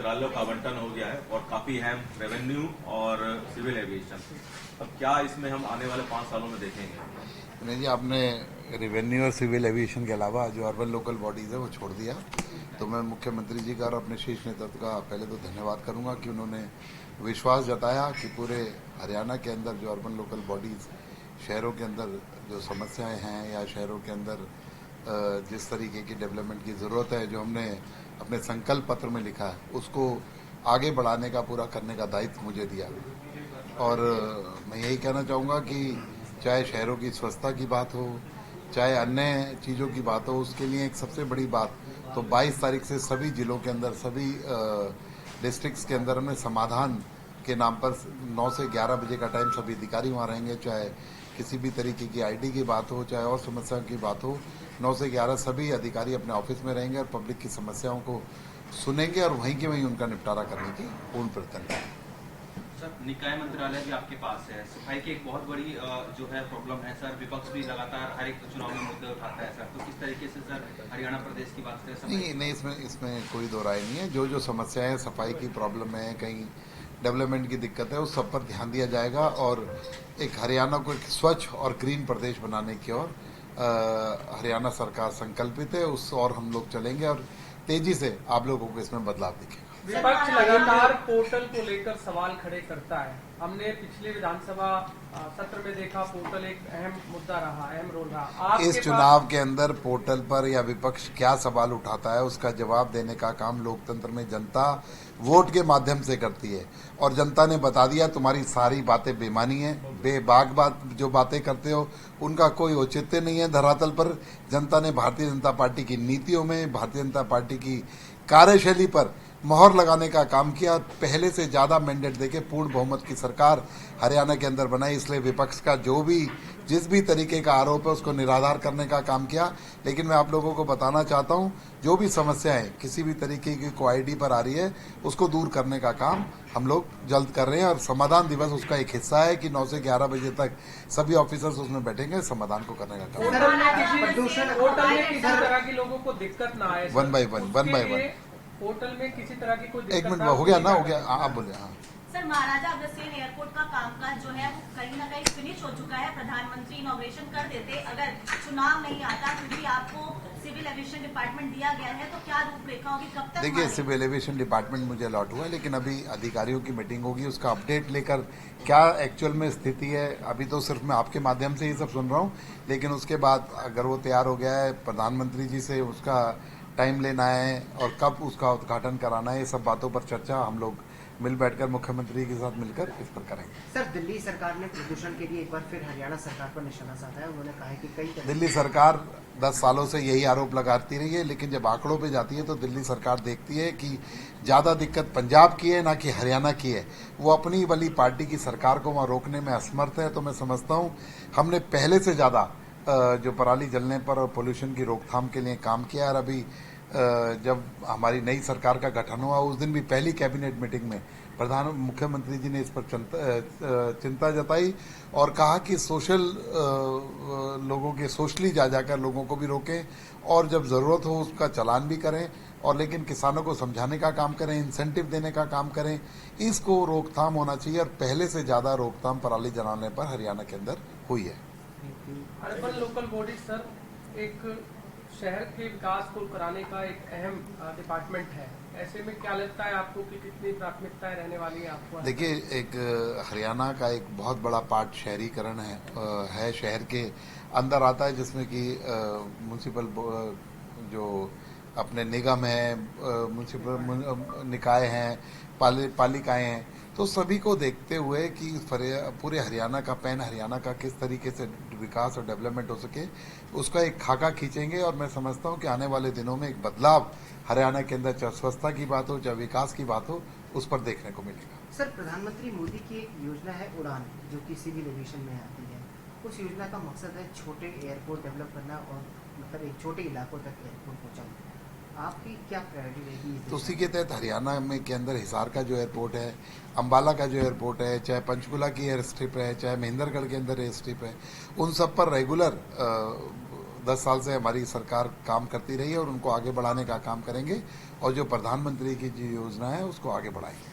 मंत्रालयों का आवंटन हो गया है और काफी अहम रेवेन्यू और सिविल एविएशन। अब क्या इसमें हम आने वाले 5 सालों में देखेंगे? नहीं जी, आपने रेवेन्यू और सिविल एविएशन के अलावा जो अर्बन लोकल बॉडीज़ है वो छोड़ दिया। तो मैं मुख्यमंत्री जी का और अपने शीर्ष नेतृत्व का पहले तो धन्यवाद करूंगा कि उन्होंने विश्वास जताया कि पूरे हरियाणा के अंदर जो अर्बन लोकल बॉडीज़ शहरों के अंदर जो समस्याएं हैं या शहरों के अंदर जिस तरीके की डेवलपमेंट की ज़रूरत है, जो हमने अपने संकल्प पत्र में लिखा है, उसको आगे बढ़ाने का पूरा करने का दायित्व मुझे दिया। और मैं यही कहना चाहूँगा कि चाहे शहरों की स्वच्छता की बात हो, चाहे अन्य चीज़ों की बात हो, उसके लिए एक सबसे बड़ी बात तो 22 तारीख से सभी जिलों के अंदर, सभी डिस्ट्रिक्ट्स के अंदर हमने समाधान के नाम पर 9 से 11 बजे का टाइम सभी अधिकारी वहाँ रहेंगे। चाहे किसी भी तरीके की आईडी की बात हो, चाहे और समस्याओं की बात हो, 9 से 11 सभी अधिकारी अपने ऑफिस में रहेंगे और पब्लिक की समस्याओं को सुनेंगे और वहीं के वहीं उनका निपटारा करने की पूर्ण प्रयत्न है। सर, निकाय मंत्रालय भी आपके पास है, सफाई की एक बहुत बड़ी जो है प्रॉब्लम है सर। विपक्ष भी लगातार हर एक चुनाव में मुद्दे उठाता है सर, तो किस तरीके से सर हरियाणा प्रदेश की बात करें? नहीं, इसमें कोई दो राय नहीं है। जो समस्याएं, सफाई की प्रॉब्लम है, कहीं डेवलपमेंट की दिक्कत है, उस सब पर ध्यान दिया जाएगा और एक हरियाणा को एक स्वच्छ और ग्रीन प्रदेश बनाने की ओर हरियाणा सरकार संकल्पित है। उस और हम लोग चलेंगे और तेजी से आप लोगों को इसमें बदलाव दिखेगा। विपक्ष लगातार पोर्टल को लेकर सवाल खड़े करता है। हमने पिछले विधानसभा सत्र में देखा, पोर्टल एक अहम मुद्दा रहा, अहम रोल रहा। इस चुनाव के अंदर पोर्टल पर या विपक्ष क्या सवाल उठाता है, उसका जवाब देने का काम लोकतंत्र में जनता वोट के माध्यम से करती है। और जनता ने बता दिया तुम्हारी सारी बातें बेमानी है, बेबाक बात जो बातें करते हो उनका कोई औचित्य नहीं है धरातल पर। जनता ने भारतीय जनता पार्टी की नीतियों में, भारतीय जनता पार्टी की कार्यशैली पर मोहर लगाने का काम किया। पहले से ज्यादा मैंडेट देके पूर्ण बहुमत की सरकार हरियाणा के अंदर बनाई। इसलिए विपक्ष का जिस भी तरीके का आरोप है उसको निराधार करने का काम किया। लेकिन मैं आप लोगों को बताना चाहता हूं, जो भी समस्याएं किसी भी तरीके की कोई आईडी पर आ रही है उसको दूर करने का काम हम लोग जल्द कर रहे हैं और समाधान दिवस उसका एक हिस्सा है कि 9 से 11 बजे तक सभी ऑफिसर्स उसमें बैठेंगे, समाधान को करने का काम। होटल में किसी तरह की लोगों को दिक्कत ना आए, वन बाय वन होटल में किसी तरह की कोई एक मिनट हो गया ना, हो गया, आप बोले। हाँ सर, महाराजा अग्रसेन एयरपोर्ट का कामकाज जो है वो कहीं ना कहीं फिनिश हो चुका है। प्रधानमंत्री इनॉग्रेशन कर देते, अगर चुनाव नहीं आता फिर भी आपको सिविल एविएशन डिपार्टमेंट दिया गया है, तो क्या रूपरेखा होगी, कब तक? देखिए, सिविल एविएशन डिपार्टमेंट मुझे अलॉट हुआ है, लेकिन अभी अधिकारियों की मीटिंग होगी, उसका अपडेट लेकर क्या एक्चुअल में स्थिति है, अभी तो सिर्फ मैं आपके माध्यम से ही सब सुन रहा हूँ। लेकिन उसके बाद अगर वो तैयार हो गया है, प्रधानमंत्री जी से उसका टाइम लेना है और कब उसका उद्घाटन कराना है, ये सब बातों पर चर्चा हम लोग मिल बैठकर मुख्यमंत्री के साथ मिलकर इस पर करेंगे। सर, दिल्ली सरकार ने प्रदूषण के लिए एक बार फिर हरियाणा सरकार पर निशाना साधा है। उन्होंने कहा है कि कई दिल्ली सरकार 10 सालों से यही आरोप लगाती रही है, लेकिन जब आंकड़ों पे जाती है तो दिल्ली सरकार देखती है कि ज्यादा दिक्कत पंजाब की है ना कि हरियाणा की है। वो अपनी वाली पार्टी की सरकार को वहां रोकने में असमर्थ है। तो मैं समझता हूँ हमने पहले से ज्यादा जो पराली जलने पर और पोल्यूशन की रोकथाम के लिए काम किया। और अभी जब हमारी नई सरकार का गठन हुआ उस दिन भी पहली कैबिनेट मीटिंग में मुख्यमंत्री जी ने इस पर चिंता जताई और कहा कि लोगों के सोशली जा जाकर लोगों को भी रोकें और जब जरूरत हो उसका चालान भी करें, और लेकिन किसानों को समझाने का काम करें, इंसेंटिव देने का काम करें। इसको रोकथाम होना चाहिए और पहले से ज्यादा रोकथाम पराली जलाने पर हरियाणा के अंदर हुई है। अर्बन लोकल बॉडी सर एक शहर के विकास को कराने का एक अहम डिपार्टमेंट है। ऐसे में क्या लगता है आपको कि कितनी प्राथमिकताएं रहने वाली है आपको? देखिए, एक हरियाणा का एक बहुत बड़ा पार्ट शहरीकरण है शहर के अंदर आता है, जिसमें कि म्युनिसिपल जो अपने निगम है, म्युनिसिपल निकाय हैं, पालिकाएं हैं, तो सभी को देखते हुए कि पूरे हरियाणा का, पैन हरियाणा का किस तरीके से विकास और डेवलपमेंट हो सके, उसका एक खाका खींचेंगे। और मैं समझता हूं कि आने वाले दिनों में एक बदलाव हरियाणा के अंदर, चाहे स्वच्छता की बात हो, चाहे विकास की बात हो, उस पर देखने को मिलेगा। सर, प्रधानमंत्री मोदी की एक योजना है उड़ान, जो कि सिविल एविएशन में आती है। उस योजना का मकसद है छोटे एयरपोर्ट डेवलप करना और मतलब एक छोटे इलाकों तक एयरपोर्ट पहुँचाना। आपकी क्या प्रायोरिटी रहेगी? तो उसी के तहत हरियाणा में के अंदर हिसार का जो एयरपोर्ट है, अंबाला का जो एयरपोर्ट है, चाहे पंचकुला की एयर स्ट्रिप है, चाहे महेंद्रगढ़ के अंदर एयर स्ट्रिप है, उन सब पर रेगुलर 10 साल से हमारी सरकार काम करती रही है और उनको आगे बढ़ाने का काम करेंगे और जो प्रधानमंत्री की जो योजना है उसको आगे बढ़ाएंगे।